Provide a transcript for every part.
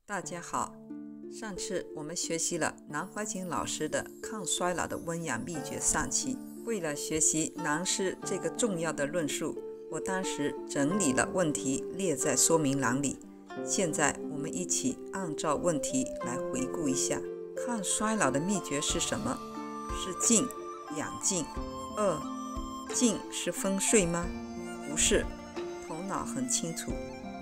大家好，上次我们学习了南怀瑾老师的抗衰老的温养秘诀上期。为了学习南师这个重要的论述，我当时整理了问题列在说明栏里。现在我们一起按照问题来回顾一下。抗衰老的秘诀是什么？是静，养静。二，静是分睡吗？不是，头脑很清楚，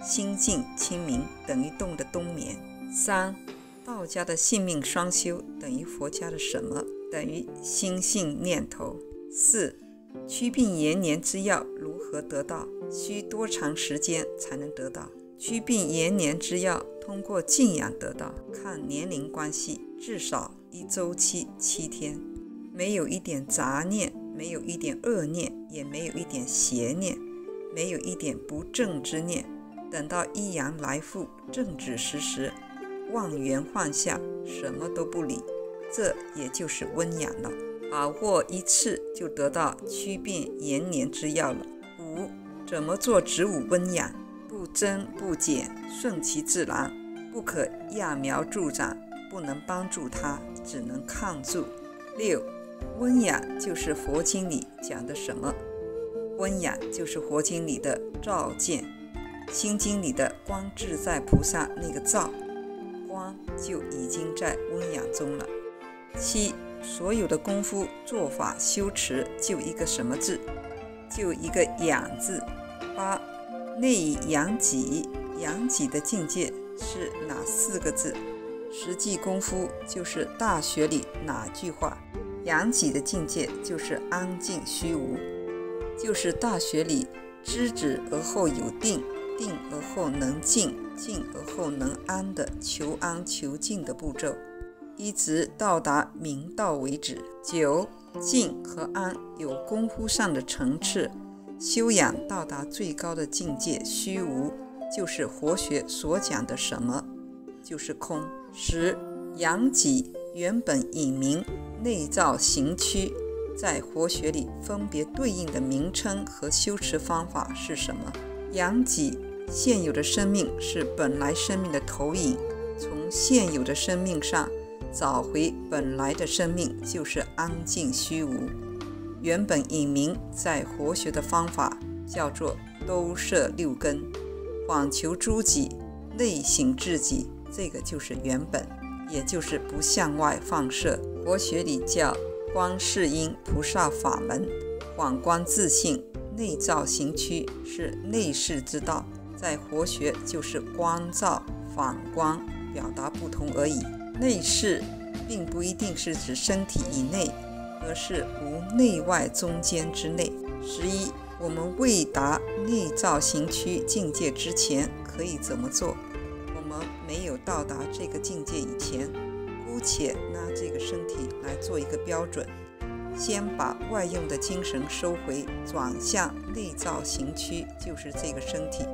心静清明等于动的冬眠。三，道家的性命双修等于佛家的什么？等于心性念头。四，祛病延年之药如何得到？需多长时间才能得到？祛病延年之药通过静养得到，看年龄关系，至少一周期7天，没有一点杂念，没有一点恶念，也没有一点邪念，没有一点不正之念。等到一阳来复，正止时，忘原放下，什么都不理，这也就是温养了。把握一次就得到祛病延年之药了。五，怎么做植物温养？不增不减，顺其自然，不可揠苗助长，不能帮助它，只能抗住。六，温养就是佛经里讲的什么？温养就是佛经里的照见，心经里的观自在菩萨那个照，观就已经在温养中了。七，所有的功夫做法修持就一个什么字？就一个养字。八，内以养己，养己的境界是哪4个字？实际功夫就是大学里哪句话？养己的境界就是安静虚无，就是大学里知止而后有定，定而后能静，静而后能安的求安求静的步骤，一直到达明道为止。9，静和安有功夫上的层次，修养到达最高的境界虚无，就是佛学所讲的什么？就是空。10，养己原本隐明，内照行区，在佛学里分别对应的名称和修持方法是什么？养己，现有的生命是本来生命的投影，从现有的生命上找回本来的生命，就是安静虚无。原本隐明在佛学的方法叫做兜摄六根，访求诸己，内省自己，这个就是原本，也就是不向外放射。佛学里叫观世音菩萨法门，反观自性，内照行区是内视之道，在佛学就是观照反观，表达不同而已。内视并不一定是指身体以内，而是无内外中间之内。11，我们未达内照行区境界之前可以怎么做？我们没有到达这个境界以前，姑且拿这个身体来做一个标准，先把外用的精神收回，转向内照行区，就是这个身体。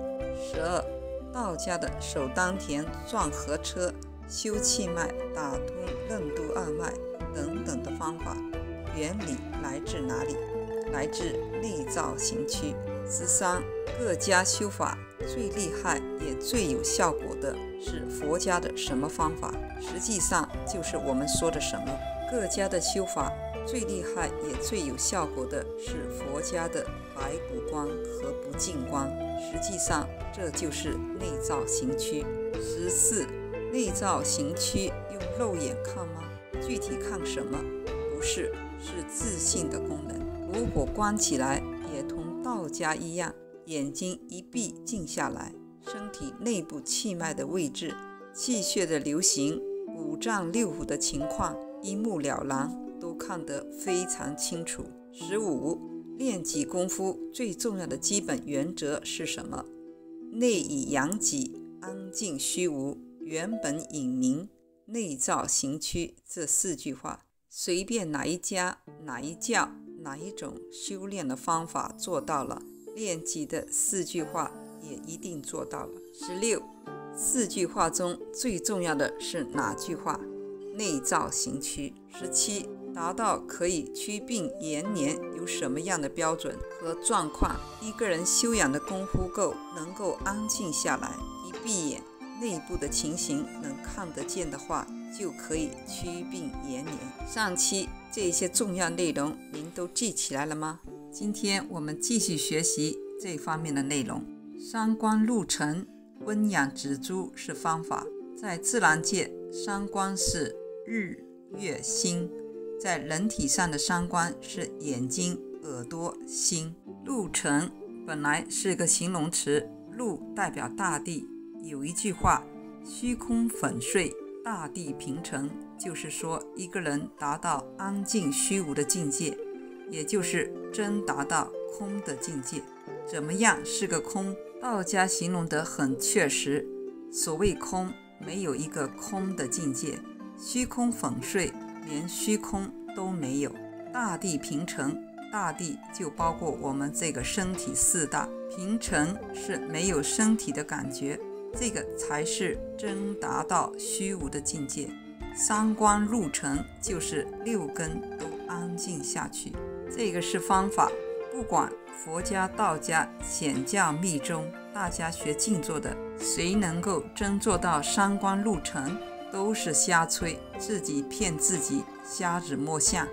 12，道家的手丹田、转合车、修气脉、打通任督二脉等等的方法，原理来自哪里？来自内照行区。13，各家修法最厉害也最有效果的是佛家的什么方法？实际上就是我们说的什么？各家的修法最厉害也最有效果的是佛家的白骨观和不净观，实际上这就是内照行区。14，内照行区用肉眼看吗？具体看什么？不是，是自信的功能。如果关起来，也同道家一样，眼睛一闭静下来，身体内部气脉的位置、气血的流行、五脏六腑的情况一目了然，都看得非常清楚。15，练己功夫最重要的基本原则是什么？内以养己，安静虚无，原本隐明，内照行区，这4句话，随便哪一家、哪一教、哪一种修炼的方法做到了，练己的4句话也一定做到了。16， 4句话中最重要的是哪句话？内照行区。17，达到可以祛病延年有什么样的标准和状况？一个人修养的功夫够，能够安静下来，一闭眼内部的情形能看得见的话，就可以祛病延年。上期这些重要内容您都记起来了吗？今天我们继续学习这方面的内容。三光入辰，温养植株是方法。在自然界，三光是日、月、星；在人体上的三光是眼睛、耳朵、心。入辰本来是个形容词，入代表大地。有一句话，虚空粉碎，大地平成，就是说一个人达到安静虚无的境界，也就是真达到空的境界。怎么样是个空？道家形容得很确实，所谓空，没有一个空的境界，虚空粉碎，连虚空都没有。大地平成，大地就包括我们这个身体四大，平成是没有身体的感觉，这个才是真达到虚无的境界。三光入辰就是六根都安静下去，这个是方法。不管佛家、道家、显教、密宗，大家学静坐的，谁能够真做到三光入辰，都是瞎吹，自己骗自己，瞎子摸象，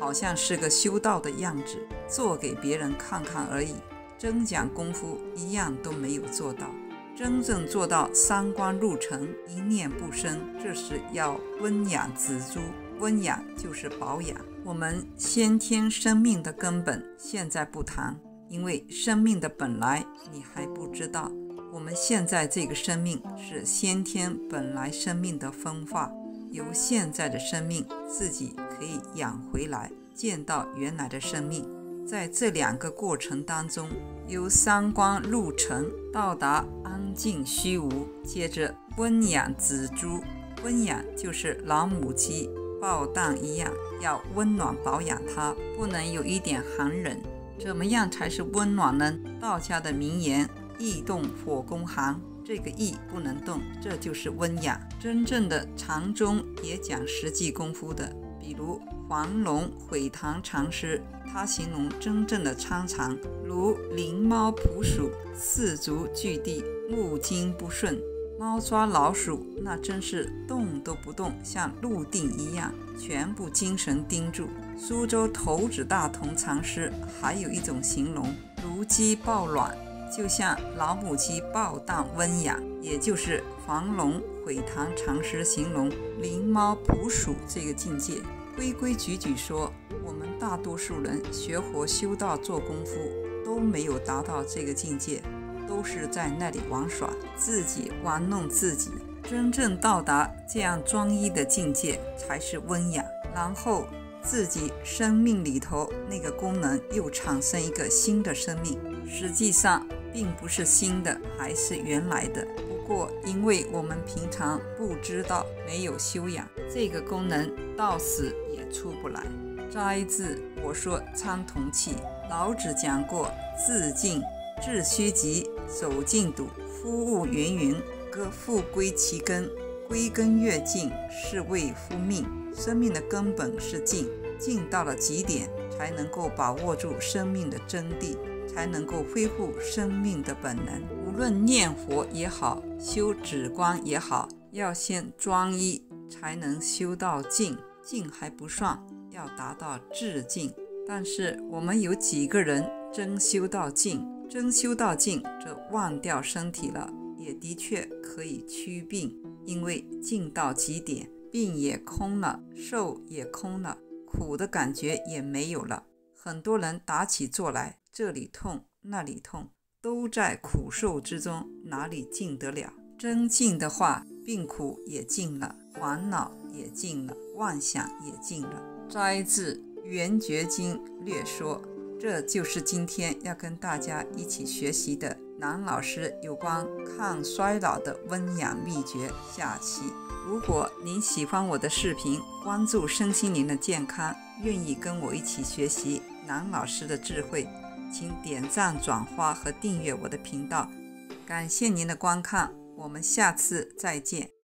好像是个修道的样子，做给别人看看而已。真讲功夫，一样都没有做到。真正做到三光入辰，一念不生，这是要温养植株。温养就是保养。我们先天生命的根本现在不谈，因为生命的本来你还不知道。我们现在这个生命是先天本来生命的分化，由现在的生命自己可以养回来，见到原来的生命。在这两个过程当中，由三光入辰到达安静虚无，接着温养植株。温养就是老母鸡抱蛋一样，要温暖保养它，不能有一点寒冷。怎么样才是温暖呢？道家的名言，易动火攻寒，这个易不能动，这就是温养。真正的禅宗也讲实际功夫的，比如黄龙毁堂禅师，他形容真正的参禅，如灵猫扑鼠，四足具地，目睛不顺。猫抓老鼠，那真是动都不动，像入定一样，全部精神盯住。苏州头子大同禅师还有一种形容，如鸡抱卵，就像老母鸡抱蛋温养，也就是黄龙毁堂禅师形容灵猫扑鼠这个境界。规规矩矩说，我们大多数人学佛修道做功夫都没有达到这个境界，都是在那里玩耍，自己玩弄自己。真正到达这样专一的境界才是温养，然后自己生命里头那个功能又产生一个新的生命，实际上并不是新的，还是原来的，不过因为我们平常不知道，没有修养，这个功能到死也出不来。摘自我说参同契，老子讲过，自净致虚极，走净土，夫物芸芸，各复归其根，归根越净，是谓夫命。生命的根本是静，静到了极点，才能够把握住生命的真谛，才能够恢复生命的本能。无论念佛也好，修止观也好，要先专一，才能修到静。静还不算，要达到至静。但是我们有几个人真修到静？真修到静，则忘掉身体了，也的确可以祛病，因为静到极点，病也空了，受也空了，苦的感觉也没有了。很多人打起坐来，这里痛那里痛，都在苦受之中，哪里静得了？真静的话，病苦也静了，烦恼也静了，妄想也静了。摘自《圆觉经》略说。这就是今天要跟大家一起学习的南老师有关抗衰老的温养秘诀下期。如果您喜欢我的视频，关注身心灵的健康，愿意跟我一起学习南老师的智慧，请点赞、转发和订阅我的频道。感谢您的观看，我们下次再见。